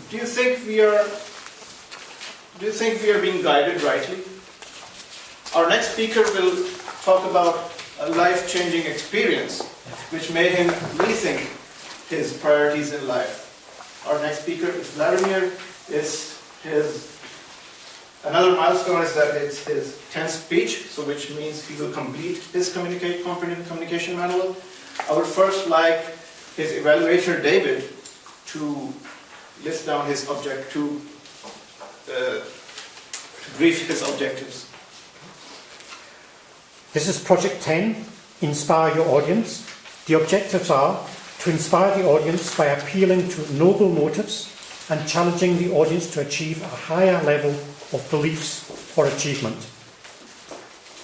Do you think we are being guided rightly? Our next speaker will talk about a life-changing experience which made him rethink his priorities in life. Our next speaker is Vladimir. Another milestone is that it's his 10th speech, so which means he will complete his communication manual. I would first like his evaluator David to list down his brief his objectives. This is Project 10, Inspire Your Audience. The objectives are to inspire the audience by appealing to noble motives and challenging the audience to achieve a higher level of beliefs or achievement.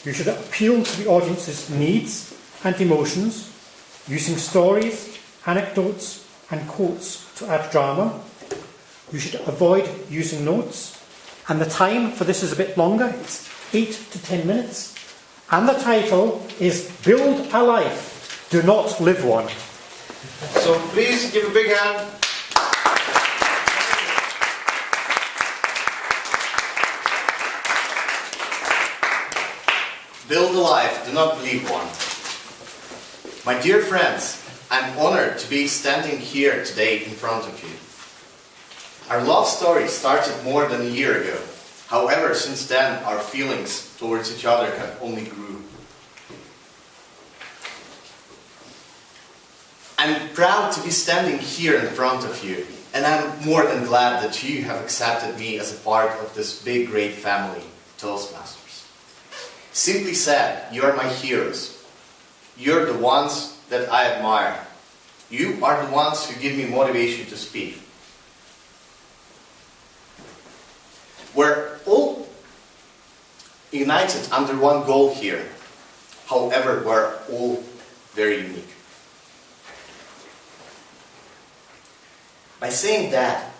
You should appeal to the audience's needs and emotions using stories, anecdotes and quotes to add drama. You should avoid using notes, and the time for this is a bit longer. It's 8 to 10 minutes. And the title is Build a Life, Do Not Live One. So please give a big hand. Build a life, do not live one. My dear friends, I'm honored to be standing here today in front of you. Our love story started more than a year ago. However, since then, our feelings towards each other have only grew. I'm proud to be standing here in front of you, and I'm more than glad that you have accepted me as a part of this big, great family, Toastmasters. Simply said, you are my heroes. You're the ones that I admire. You are the ones who give me motivation to speak. We're all united under one goal here. However, we're all very unique. By saying that,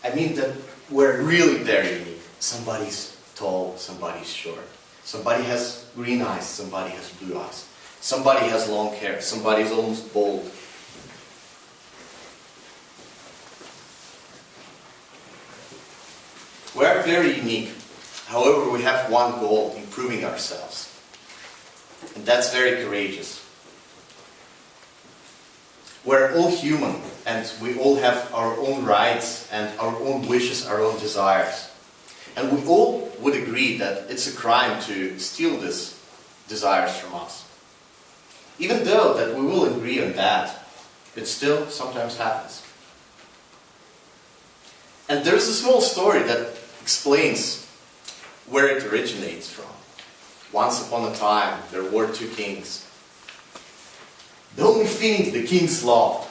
I mean that we're really very unique. Somebody's tall, somebody's short. Somebody has green eyes, somebody has blue eyes. Somebody has long hair, somebody's almost bald. We're very unique. However, we have one goal, improving ourselves. And that's very courageous. We're all human, and we all have our own rights and our own wishes, our own desires. And we all would agree that it's a crime to steal these desires from us. Even though that we will agree on that, it still sometimes happens. And there's a small story that explains where it originates from. Once upon a time, there were two kings. The only thing the kings loved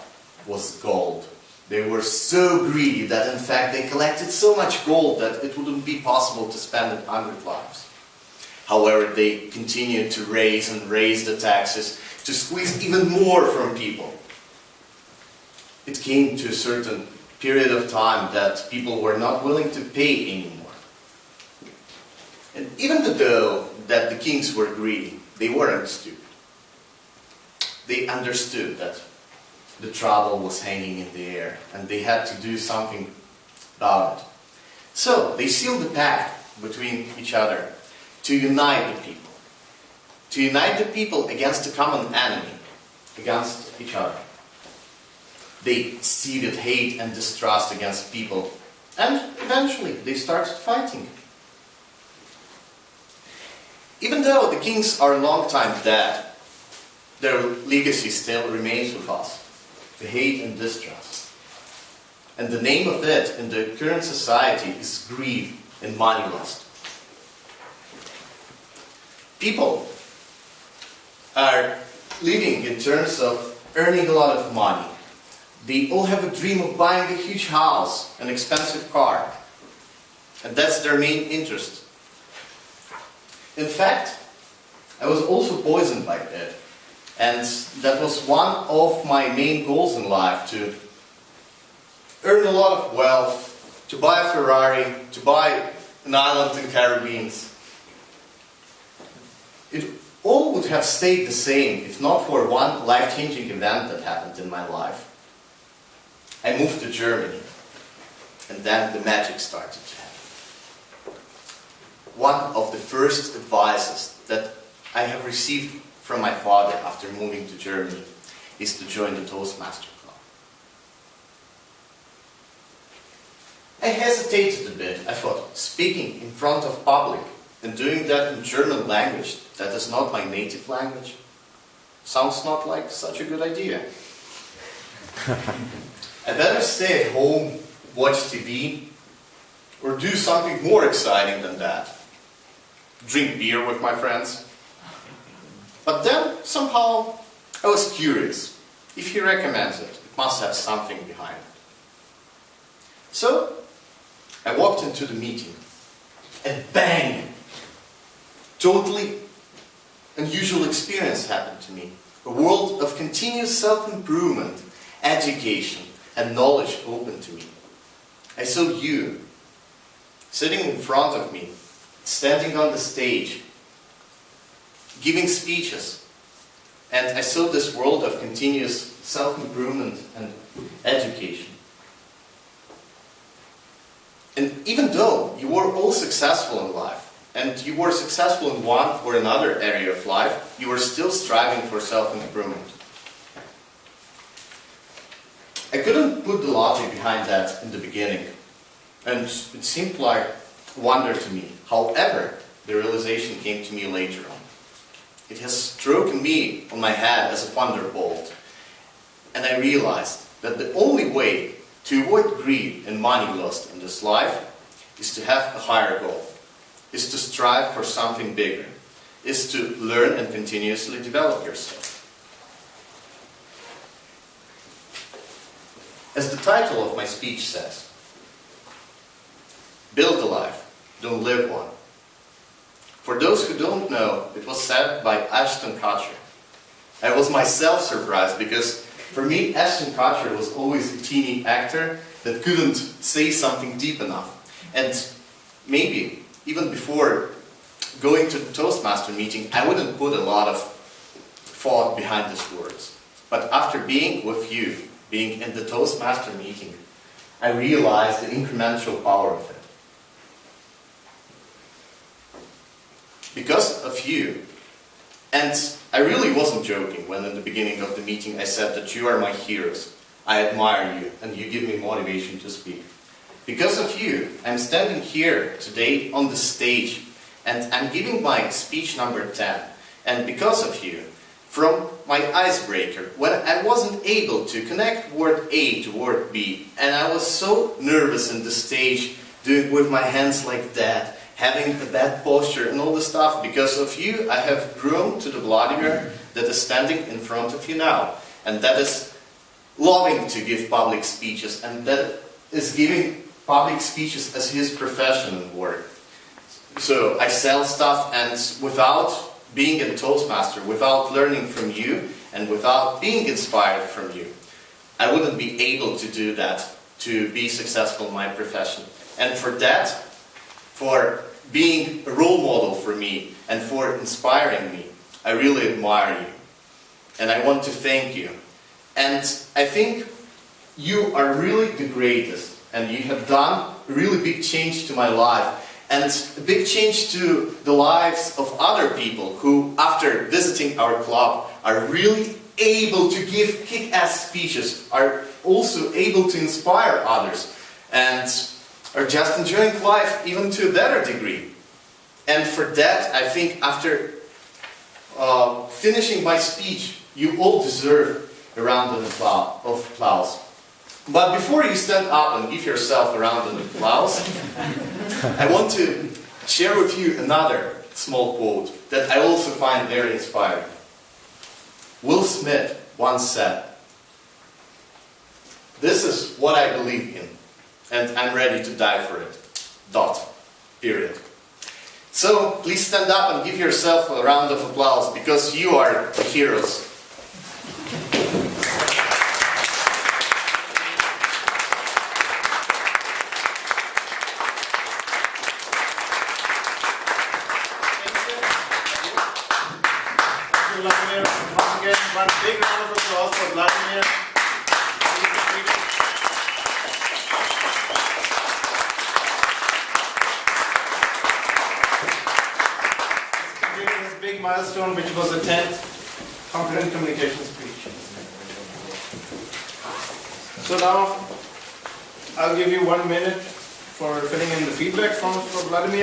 was gold. They were so greedy that in fact they collected so much gold that it wouldn't be possible to spend it 100 lives. However, they continued to raise the taxes to squeeze even more from people. It came to a certain period of time that people were not willing to pay anymore. And even though that the kings were greedy, they weren't stupid. They understood that the trouble was hanging in the air and they had to do something about it. So they sealed a pact between each other to unite the people. To unite the people against a common enemy, against each other. They seeded hate and distrust against people, and eventually they started fighting. Even though the kings are a long time dead, their legacy still remains with us. The hate and distrust. And the name of it in the current society is greed and money lust. People are living in terms of earning a lot of money. They all have a dream of buying a huge house, an expensive car. And that's their main interest. In fact, I was also poisoned by it. And that was one of my main goals in life, to earn a lot of wealth, to buy a Ferrari, to buy an island in Caribbean. It all would have stayed the same if not for one life-changing event that happened in my life. I moved to Germany. And then the magic started to happen. One of the first advices that I have received from my father after moving to Germany is to join the Toastmaster Club. I hesitated a bit. I thought, speaking in front of public and doing that in German language, that is not my native language, sounds not like such a good idea. I better stay at home, watch TV, or do something more exciting than that. Drink beer with my friends. But then, somehow, I was curious. If he recommends it, it must have something behind it. So, I walked into the meeting, and bang! Totally unusual experience happened to me. A world of continuous self-improvement, education, and knowledge opened to me. I saw you, sitting in front of me, standing on the stage, giving speeches, and I saw this world of continuous self-improvement and education. And even though you were all successful in life, and you were successful in one or another area of life, you were still striving for self-improvement. I couldn't put the logic behind that in the beginning, and it seemed like a wonder to me. However, the realization came to me later on. It has struck me on my head as a thunderbolt, and I realized that the only way to avoid greed and money lost in this life is to have a higher goal, is to strive for something bigger, is to learn and continuously develop yourself. As the title of my speech says, build a life, don't live one. For those who don't know, it was said by Ashton Kutcher. I was myself surprised because for me, Ashton Kutcher was always a teeny actor that couldn't say something deep enough. And maybe, even before going to the Toastmaster meeting, I wouldn't put a lot of thought behind these words. But after being with you, being in the Toastmaster meeting, I realized the incremental power of it. Because of you, and I really wasn't joking when in the beginning of the meeting I said that you are my heroes, I admire you, and you give me motivation to speak. Because of you, I'm standing here today on the stage, and I'm giving my speech number 10. And because of you, from my icebreaker, when I wasn't able to connect word A to word B, and I was so nervous in the stage, doing with my hands like that, having a bad posture and all the stuff, because of you, I have grown to the Vladimir that is standing in front of you now, and that is loving to give public speeches, and that is giving public speeches as his profession and work. So I sell stuff, and without being a Toastmaster, without learning from you, and without being inspired from you, I wouldn't be able to do that, to be successful in my profession. And for that, for being a role model for me, and for inspiring me, I really admire you. And I want to thank you. And I think you are really the greatest, and you have done a really big change to my life, and a big change to the lives of other people who, after visiting our club, are really able to give kick-ass speeches, are also able to inspire others, and are just enjoying life even to a better degree. And for that, I think after finishing my speech, you all deserve a round of applause. But before you stand up and give yourself a round of applause, I want to share with you another small quote that I also find very inspiring. Will Smith once said, "This is what I believe in, and I'm ready to die for it. Period." So please stand up and give yourself a round of applause, because you are the heroes. Vladimir. Once again, one big round of applause for Vladimir. big milestone, which was the 10th confident communication speech. So now I'll give you 1 minute for filling in the feedback from Vladimir.